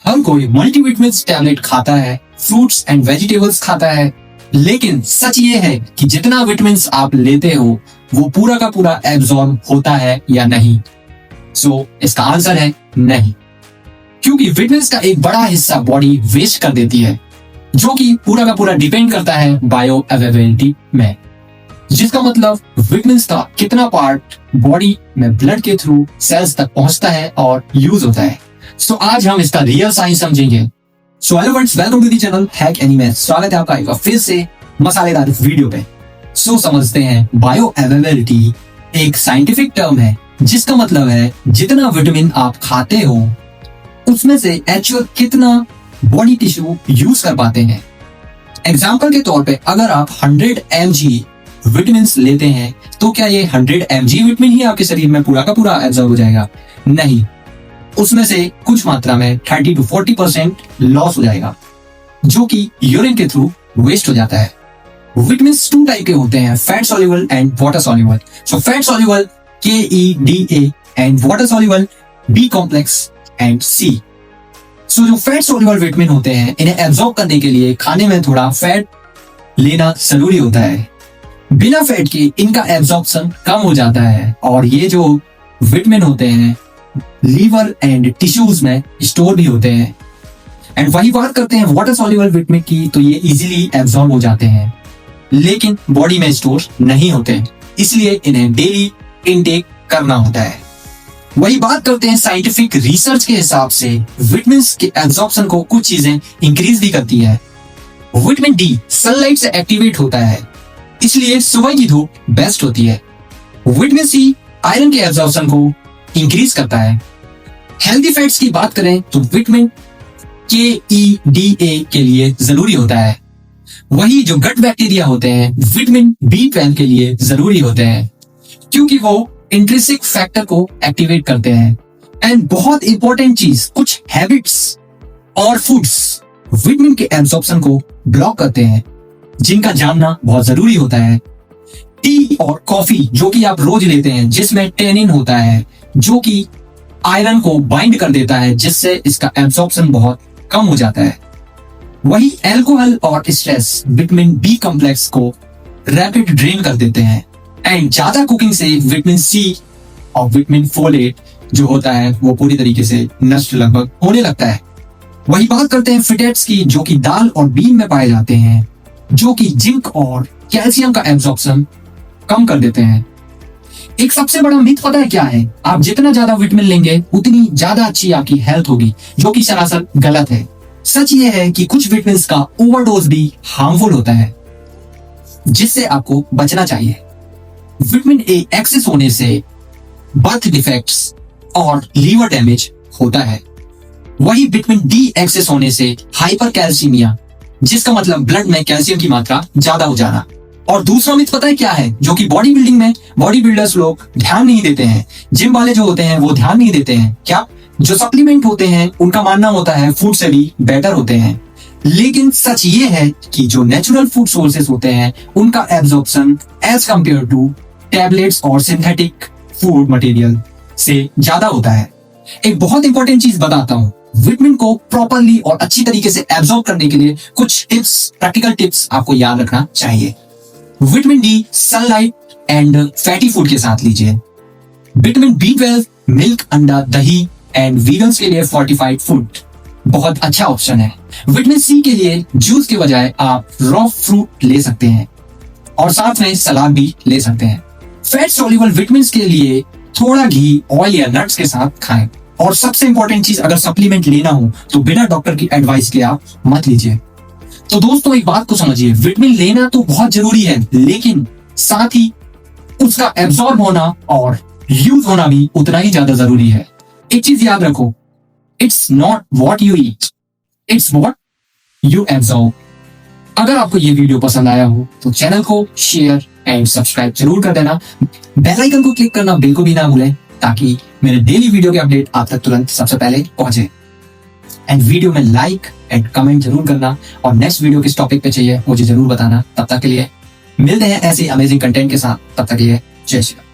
हर कोई multivitamin tablet खाता है, फ्रूट्स एंड वेजिटेबल्स खाता है, लेकिन सच ये है कि जितना विटामिन आप लेते हो वो पूरा का पूरा एब्जॉर्ब होता है या नहीं। सो इसका आंसर है नहीं, क्योंकि विटामिन का एक बड़ा हिस्सा बॉडी वेस्ट कर देती है, जो कि पूरा का पूरा डिपेंड करता है बायो अवेलेबिलिटी में। जिसका मतलब विटामिन का कितना पार्ट बॉडी में ब्लड के थ्रू सेल्स तक पहुंचता है और यूज होता है। सो आज हम इसका रियल साइंस समझेंगे। So hello friends, welcome to the channel hack any math. स्वागत है आपका एक बार फिर से मसालेदार वीडियो पे। सो समझते हैं, बायो अवेलेबिलिटी एक साइंटिफिक टर्म है जिसका मतलब है जितना विटामिन आप खाते हो उसमें से एक्चुअल कितना बॉडी टिश्यू यूज कर पाते हैं। एग्जाम्पल के तौर पे अगर आप 100 mg विटामिन लेते हैं तो क्या ये 100 mg विटामिन ही आपके शरीर में पूरा का पूरा एब्जॉर्ब हो जाएगा? नहीं, उसमें से कुछ मात्रा में 30 to 40% लॉस हो जाएगा, जो कि यूरिन के थ्रू वेस्ट हो जाता है। विटामिन 2 टाइप के होते हैं, fat soluble and water soluble. So fat soluble KEDA and water soluble B complex and C। सो जो फैट सॉल्युबल विटामिन होते हैं इन्हें एब्जॉर्ब करने के लिए खाने में थोड़ा फैट लेना जरूरी होता है। बिना फैट के इनका एब्जॉर्प्शन कम हो जाता है और ये जो विटामिन होते हैं लीवर एंड टिश्यूज में स्टोर भी होते हैं। एंड वही बात करते हैं वाटर सॉल्युबल विटामिन की, तो ये इजीली एब्जॉर्ब हो जाते हैं लेकिन बॉडी में स्टोर नहीं होते, इसलिए इन्हें डेली इनटेक करना होता है। वही बात करते हैं साइंटिफिक रिसर्च के हिसाब से विटामिन के एब्जॉर्प्शन को कुछ चीजें इंक्रीज भी करती है। विटामिन डी सनलाइट से एक्टिवेट होता है, इसलिए सुबह की धूप बेस्ट होती है। विटामिन सी आयरन के एब्जॉर्प्शन को इंक्रीज करता है। हेल्दी फैट्स की बात करें तो विटामिन KEDA के लिए जरूरी होता है। वही जो गट बैक्टीरिया होते हैं विटामिन B12 के लिए जरूरी होते हैं, क्योंकि वो इंट्रिंसिक फैक्टर को एक्टिवेट करते हैं। एंड बहुत इंपॉर्टेंट चीज, कुछ हैबिट्स और फूड्स विटामिन के एब्जॉर्प्शन को ब्लॉक करते हैं, जिनका जानना बहुत जरूरी होता है। टी और कॉफी जो कि आप रोज लेते हैं, जिसमें टेनिन होता है जो कि आयरन को बाइंड कर देता है, जिससे इसका एब्जॉर्प्शन बहुत कम हो जाता है। वही अल्कोहल और स्ट्रेस विटामिन B कॉम्प्लेक्स को रैपिड ड्रेन कर देते हैं। एंड ज्यादा कुकिंग से विटामिन C और विटामिन फोलेट जो होता है वो पूरी तरीके से नष्ट लगभग होने लगता है। वही बात करते हैं फिटेट्स की, जो कि दाल और बीन में पाए जाते हैं, जो कि जिंक और कैल्शियम का एब्जॉर्प्शन कम कर देते हैं। एक सबसे बड़ा मिथ पता है क्या है? आप जितना ज्यादा विटामिन लेंगे उतनी ज्यादा अच्छी आपकी हेल्थ होगी, जो कि सरासर गलत है। सच ये है कि कुछ विटामिन का ओवरडोज भी हार्मफुल होता है, जिससे आपको बचना चाहिए। विटामिन ए एक्सेस होने से बर्थ डिफेक्ट्स और लीवर डैमेज होता है। वही विटामिन डी एक्सेस होने से हाइपर कैल्सीमिया, जिसका मतलब ब्लड में कैल्शियम की मात्रा ज्यादा हो जाना। और दूसरा मिथ पता है क्या है? जो कि बॉडी बिल्डिंग में बॉडी बिल्डर्स लोग ध्यान नहीं देते हैं, जिम वाले जो होते हैं वो ध्यान नहीं देते हैं। क्या जो सप्लीमेंट होते हैं उनका मानना होता है फूड से भी बेटर होते हैं, लेकिन सच ये है कि जो नेचुरल फूड सोर्सेस होते हैं उनका absorption as compare to tablets और सिंथेटिक फूड मटेरियल से ज्यादा होता है। एक बहुत इंपॉर्टेंट चीज बताता हूँ, विटामिन को प्रॉपरली और अच्छी तरीके से एब्जॉर्ब करने के लिए कुछ टिप्स, प्रैक्टिकल टिप्स आपको याद रखना चाहिए। Vitamin D sunlight and fatty food के साथ लीजिए। विटामिन B12 मिल्क, अंडा, दही एंड वीगन्स के लिए फोर्टिफाइड फूड बहुत अच्छा ऑप्शन है। विटामिन सी के लिए जूस के बजाय आप रॉ फ्रूट ले सकते हैं और साथ में सलाद भी ले सकते हैं। फैट सॉल्युबल विटामिन के लिए थोड़ा घी, ऑयल या नट्स के साथ खाएं। और सबसे इंपॉर्टेंट चीज, अगर सप्लीमेंट लेना हो तो बिना डॉक्टर की एडवाइस के आप मत लीजिए। तो दोस्तों एक बात को समझिए, विटामिन लेना तो बहुत जरूरी है, लेकिन साथ ही उसका एब्जॉर्ब होना और यूज होना भी उतना ही ज्यादा जरूरी है। एक चीज याद रखो, it's not what you eat, it's what you absorb. अगर आपको ये वीडियो पसंद आया हो तो चैनल को शेयर एंड सब्सक्राइब जरूर कर देना। बेल आइकन को क्लिक करना बिल्कुल भी ना भूलें, ताकि मेरे डेली वीडियो के अपडेट आप तक तुरंत सबसे पहले पहुंचे। एंड वीडियो में लाइक एंड कमेंट जरूर करना, और नेक्स्ट वीडियो किस टॉपिक पे चाहिए मुझे जरूर बताना। तब तक के लिए मिलते हैं ऐसे अमेजिंग कंटेंट के साथ, तब तक के लिए जय श्री राम।